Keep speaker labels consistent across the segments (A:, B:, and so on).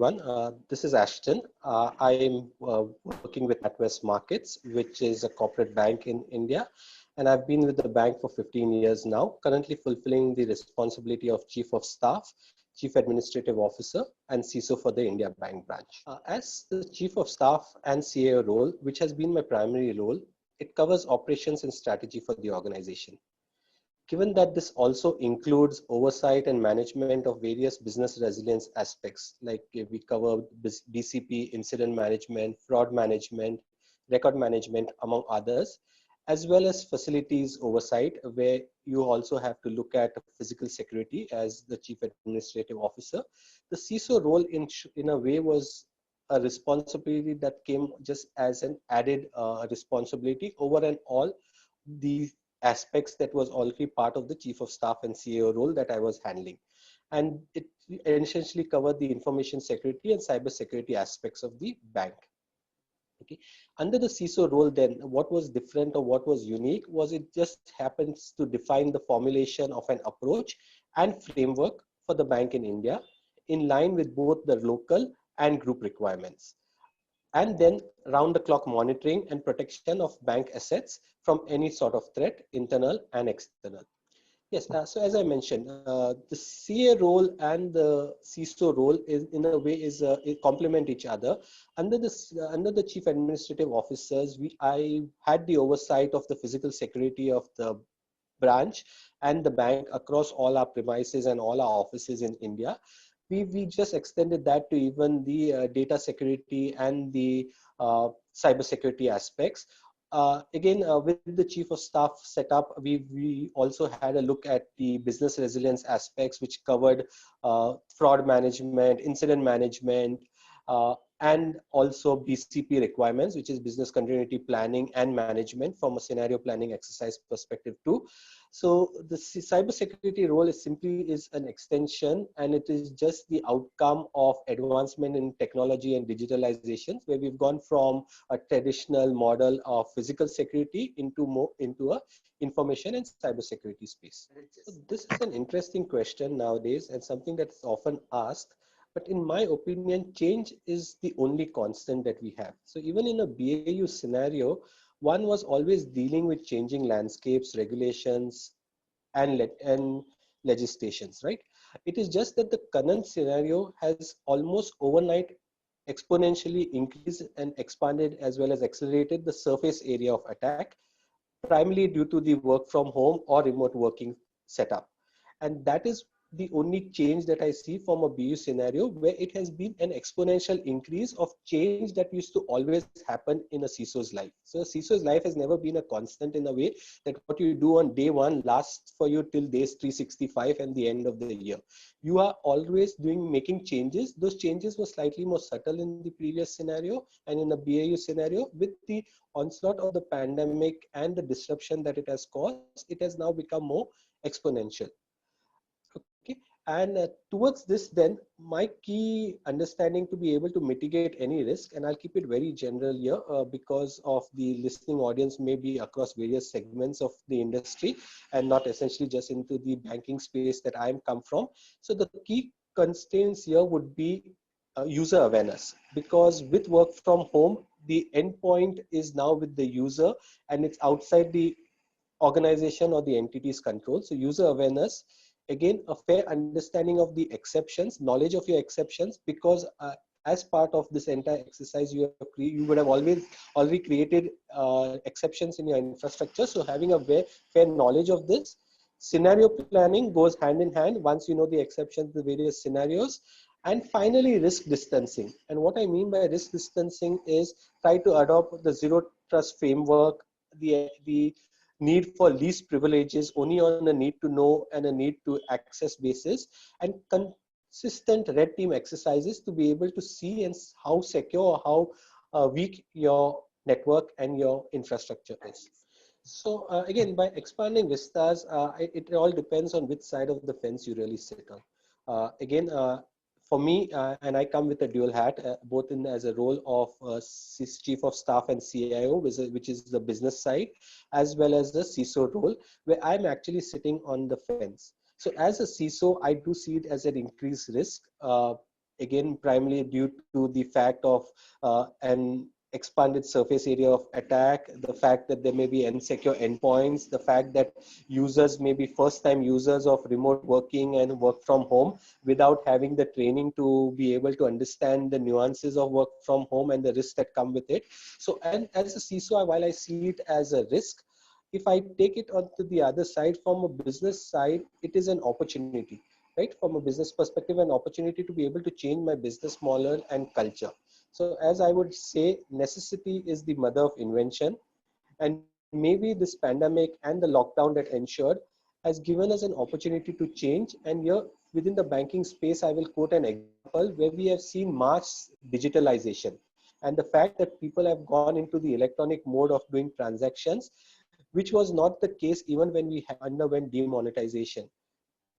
A: everyone. This is Ashton. I'm working with NatWest Markets, which is a corporate bank in India. And I've been with the bank for 15 years now, currently fulfilling the responsibility of Chief of Staff, Chief Administrative Officer, and CISO for the India Bank branch. As the Chief of Staff and CAO role, which has been my primary role, it covers operations and strategy for the organization. Given that this also includes oversight and management of various business resilience aspects, like we cover BCP, incident management, fraud management, record management, among others, as well as facilities oversight, where you also have to look at physical security as the Chief Administrative Officer. The CISO role in a way was a responsibility that came just as an added responsibility over and all the aspects that was already part of the Chief of Staff and CAO role that I was handling. And it essentially covered the information security and cyber security aspects of the bank. Okay. Under the CISO role then, what was different or what was unique was it just happens to define the formulation of an approach and framework for the bank in India in line with both the local and group requirements. And then round the clock monitoring and protection of bank assets from any sort of threat, internal and external. Yes, so as I mentioned, the CA role and the CISO role is in a way complement each other. Under the Chief Administrative Officers, I had the oversight of the physical security of the branch and the bank across all our premises and all our offices in India. We just extended that to even the data security and the cyber security aspects. With the Chief of Staff setup, we also had a look at the business resilience aspects, which covered fraud management, incident management, and also BCP requirements, which is business continuity planning and management from a scenario planning exercise perspective too. So the cybersecurity role is an extension, and it is just the outcome of advancement in technology and digitalization, where we've gone from a traditional model of physical security into a information and cybersecurity space. So this is an interesting question nowadays and something that's often asked. But in my opinion, change is the only constant that we have. So even in a BAU scenario, one was always dealing with changing landscapes, regulations, and legislations, right? It is just that the current scenario has almost overnight exponentially increased and expanded as well as accelerated the surface area of attack, primarily due to the work from home or remote working setup. And that is the only change that I see from a BU scenario, where it has been an exponential increase of change that used to always happen in a CISO's life. So a CISO's life has never been a constant in a way that what you do on day one lasts for you till days 365 and the end of the year. You are always making changes. Those changes were slightly more subtle in the previous scenario, and in a BAU scenario, with the onslaught of the pandemic and the disruption that it has caused, it has now become more exponential. And towards this then, my key understanding to be able to mitigate any risk, and I'll keep it very general here because of the listening audience may be across various segments of the industry and not essentially just into the banking space that I'm come from. So the key constraints here would be user awareness, because with work from home, the endpoint is now with the user and it's outside the organization or the entity's control. So user awareness, again, a fair understanding of the exceptions, knowledge of your exceptions, because as part of this entire exercise, you would have already created exceptions in your infrastructure. So having a fair knowledge of this. Scenario planning goes hand in hand once you know the exceptions, the various scenarios. And finally, risk distancing. And what I mean by risk distancing is try to adopt the zero trust framework, the need for least privileges only on a need to know and a need to access basis, and consistent red team exercises to be able to see and how secure or how weak your network and your infrastructure is. So again, by expanding vistas, it all depends on which side of the fence you really sit on. For me, and I come with a dual hat, both as a role of Chief of Staff and CIO, which is the business side, as well as the CISO role, where I'm actually sitting on the fence. So as a CISO, I do see it as an increased risk. again, primarily due to the fact of an expanded surface area of attack, the fact that there may be insecure endpoints, the fact that users may be first time users of remote working and work from home without having the training to be able to understand the nuances of work from home and the risks that come with it. So, and as a CISO, while I see it as a risk, if I take it onto the other side, from a business side, it is an opportunity, right? From a business perspective, an opportunity to be able to change my business model and culture. So as I would say, necessity is the mother of invention. And maybe this pandemic and the lockdown that ensured has given us an opportunity to change. And here within the banking space, I will quote an example where we have seen mass digitalization. And the fact that people have gone into the electronic mode of doing transactions, which was not the case even when we underwent demonetization.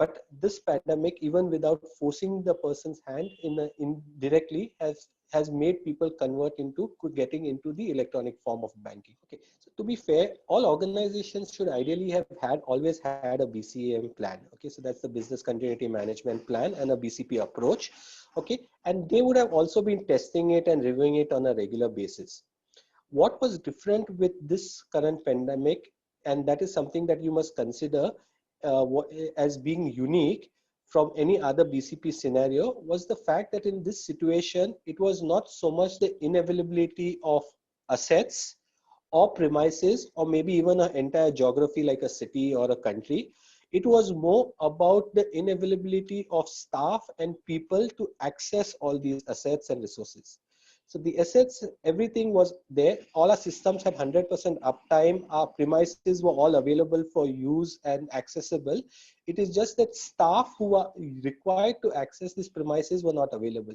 A: But this pandemic, even without forcing the person's hand indirectly, has made people convert into getting into the electronic form of banking. Okay, so to be fair, all organizations should ideally have always had a BCM plan. Okay, so that's the business continuity management plan and a BCP approach. Okay, and they would have also been testing it and reviewing it on a regular basis. What was different with this current pandemic, and that is something that you must consider as being unique from any other BCP scenario, was the fact that in this situation, it was not so much the inavailability of assets or premises or maybe even an entire geography like a city or a country. It was more about the inavailability of staff and people to access all these assets and resources. So the assets, everything was there. All our systems had 100% uptime. Our premises were all available for use and accessible. It is just that staff who are required to access these premises were not available.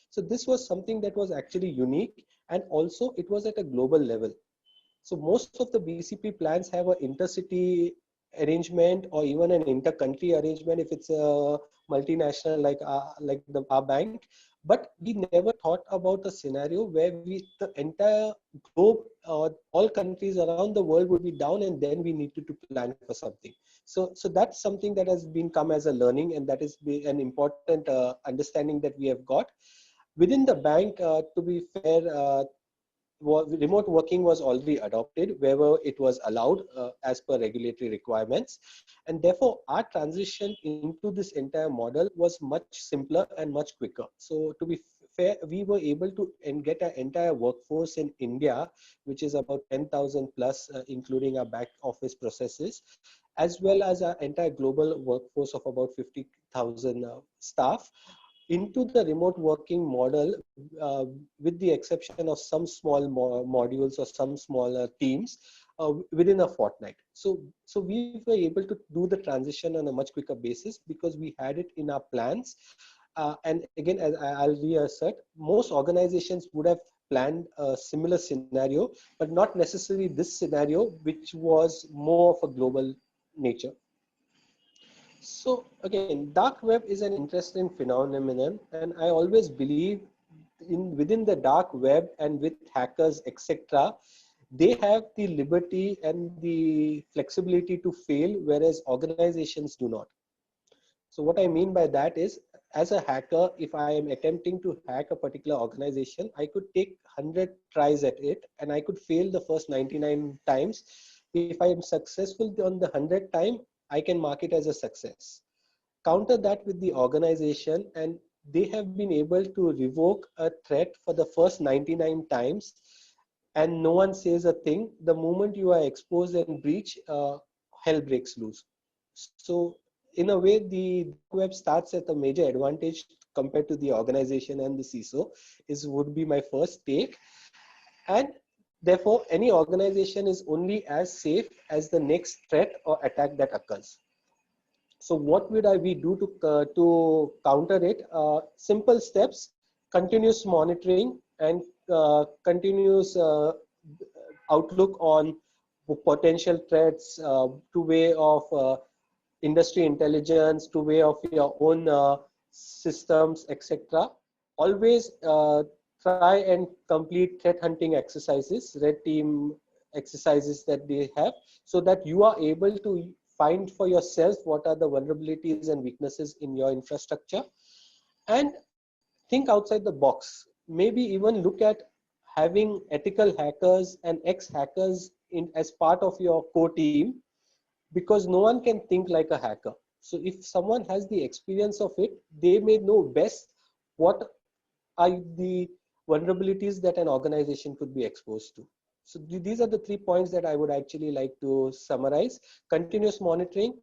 A: So this was something that was actually unique, and also it was at a global level. So most of the BCP plans have an intercity arrangement or even an inter-country arrangement if it's a multinational like our bank. But we never thought about a scenario where the entire globe, all countries around the world would be down, and then we needed to plan for something. So that's something that has been come as a learning, and that is an important understanding that we have got within the bank. To be fair, remote working was already adopted wherever it was allowed as per regulatory requirements, and therefore our transition into this entire model was much simpler and much quicker. So to be fair, we were able to get our entire workforce in India, which is about 10,000 plus, including our back office processes, as well as our entire global workforce of about 50,000 staff, into the remote working model, with the exception of some small modules or some smaller teams, within a fortnight. So we were able to do the transition on a much quicker basis because we had it in our plans. And again, as I'll reassert, most organizations would have planned a similar scenario, but not necessarily this scenario, which was more of a global nature. So again, dark web is an interesting phenomenon, and I always believe within the dark web and with hackers, etc., they have the liberty and the flexibility to fail, whereas organizations do not. So what I mean by that is, as a hacker, if I am attempting to hack a particular organization, I could take 100 tries at it and I could fail the first 99 times. If I am successful on the 100th time, I can mark it as a success. Counter that with the organization, and they have been able to revoke a threat for the first 99 times, and no one says a thing. The moment you are exposed and breach, hell breaks loose. So in a way, the dark web starts at a major advantage compared to the organization and the CISO, would be my first take. And therefore, any organization is only as safe as the next threat or attack that occurs. So what would we do to counter it? Simple steps: continuous monitoring and continuous outlook on potential threats, to way of industry intelligence, to way of your own systems, etc. Always try and complete threat hunting exercises, red team exercises that they have, so that you are able to find for yourself what are the vulnerabilities and weaknesses in your infrastructure. And think outside the box. Maybe even look at having ethical hackers and ex-hackers in as part of your core team, because no one can think like a hacker. So if someone has the experience of it, they may know best what are the vulnerabilities that an organization could be exposed to. So these are the 3 points that I would actually like to summarize. Continuous monitoring,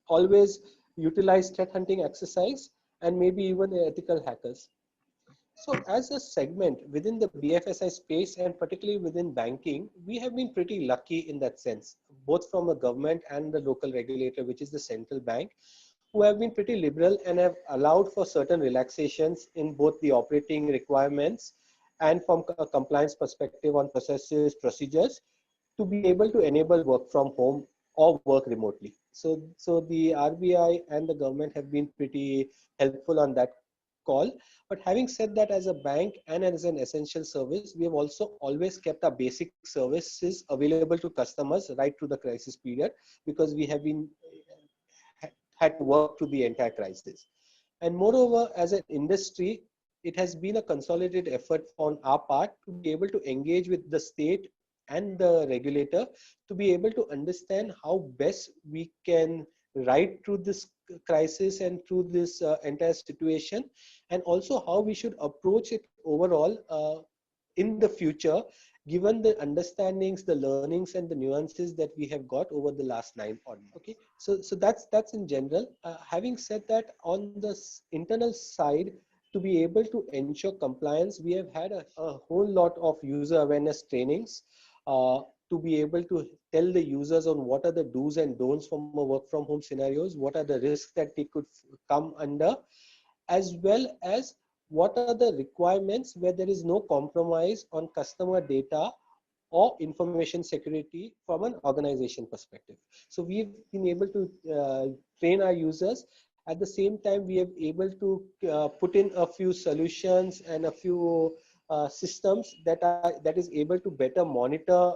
A: always utilize threat hunting exercise, and maybe even ethical hackers. So as a segment within the BFSI space, and particularly within banking, we have been pretty lucky in that sense, both from the government and the local regulator, which is the central bank, who have been pretty liberal and have allowed for certain relaxations in both the operating requirements and from a compliance perspective on processes, procedures, to be able to enable work from home or work remotely. So the RBI and the government have been pretty helpful on that call. But having said that, as a bank and as an essential service, we have also always kept our basic services available to customers right through the crisis period, because we have been had to work through the entire crisis. And moreover, as an industry, it has been a consolidated effort on our part to be able to engage with the state and the regulator to be able to understand how best we can ride through this crisis and through this entire situation, and also how we should approach it overall in the future, given the understandings, the learnings, and the nuances that we have got over the last 9 odd months. Okay, so that's in general. Having said that, on the internal side, to be able to ensure compliance, we have had a whole lot of user awareness trainings to be able to tell the users on what are the do's and don'ts from a work from home scenarios, what are the risks that they could come under, as well as what are the requirements where there is no compromise on customer data or information security from an organization perspective. So we've been able to train our users. At the same time, we are able to put in a few solutions and a few systems that is able to better monitor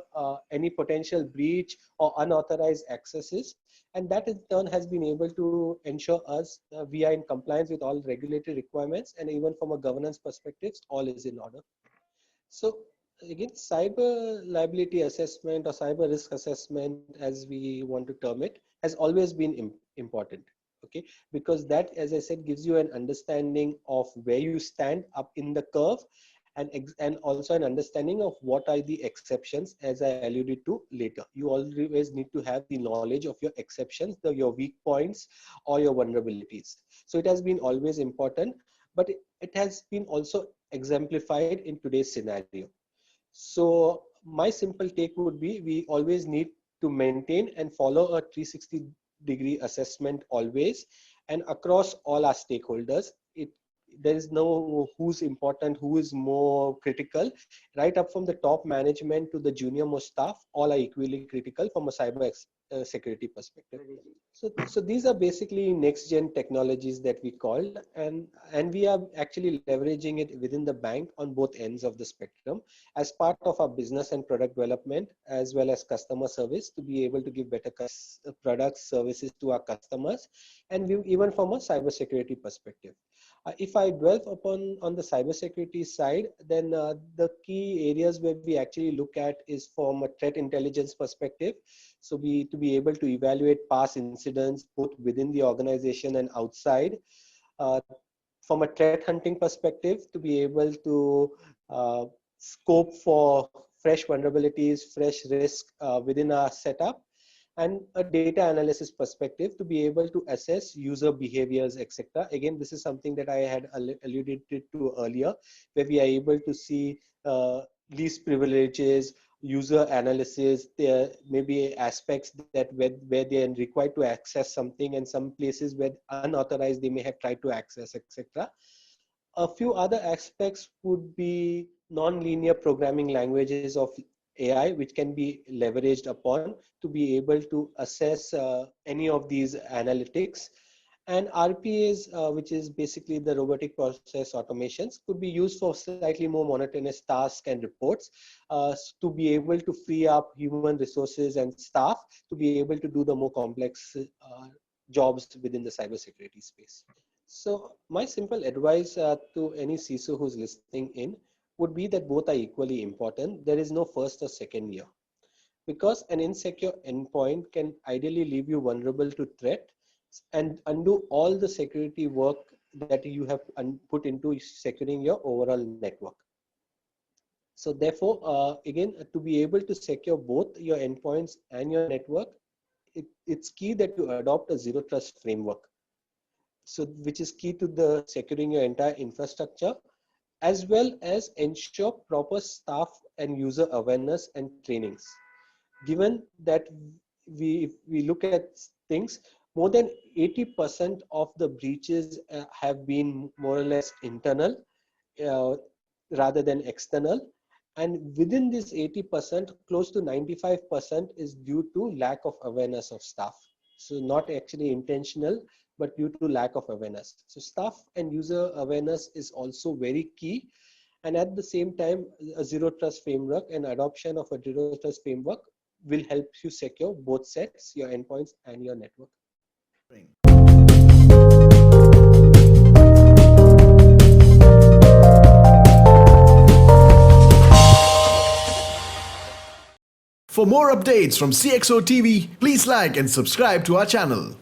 A: any potential breach or unauthorized accesses, and that in turn has been able to ensure us we are in compliance with all regulatory requirements, and even from a governance perspective, all is in order. So again, cyber liability assessment or cyber risk assessment, as we want to term it, has always been important. Okay, because that, as I said, gives you an understanding of where you stand up in the curve, and also an understanding of what are the exceptions, as I alluded to later. You always need to have the knowledge of your exceptions, your weak points or your vulnerabilities. So it has been always important, but it has been also exemplified in today's scenario. So my simple take would be, we always need to maintain and follow a 360-degree assessment always, and across all our stakeholders. There is no who's important, who is more critical. Right up from the top management to the junior most staff, all are equally critical from a cyber security perspective. So these are basically next gen technologies that we called, and we are actually leveraging it within the bank on both ends of the spectrum as part of our business and product development, as well as customer service, to be able to give better products, services to our customers, and even from a cybersecurity perspective. If I dwell upon on the cybersecurity side, then the key areas where we actually look at is from a threat intelligence perspective. So to be able to evaluate past incidents both within the organization and outside. From a threat hunting perspective, to be able to scope for fresh vulnerabilities, fresh risk within our setup, and a data analysis perspective to be able to assess user behaviors, etc. Again, this is something that I had alluded to earlier, where we are able to see least privileges, user analysis. There may be aspects that where they are required to access something, and some places where unauthorized they may have tried to access, etc. A few other aspects would be non-linear programming languages of AI, which can be leveraged upon to be able to assess any of these analytics. And RPAs, which is basically the robotic process automations, could be used for slightly more monotonous tasks and reports to be able to free up human resources and staff to be able to do the more complex jobs within the cybersecurity space. So my simple advice to any CISO who's listening in would be that both are equally important. There is no first or second year, because an insecure endpoint can ideally leave you vulnerable to threat and undo all the security work that you have put into securing your overall network. So therefore, again, to be able to secure both your endpoints and your network, it's key that you adopt a zero trust framework. So which is key to the securing your entire infrastructure, as well as ensure proper staff and user awareness and trainings. Given that if we look at things, more than 80% of the breaches have been more or less internal uh, rather than external. And within this 80%, close to 95% is due to lack of awareness of staff. So not actually intentional, but due to lack of awareness. So staff and user awareness is also very key. And at the same time, a zero trust framework and adoption of a zero trust framework will help you secure both sets, your endpoints and your network.
B: For more updates from CXO TV, please like and subscribe to our channel.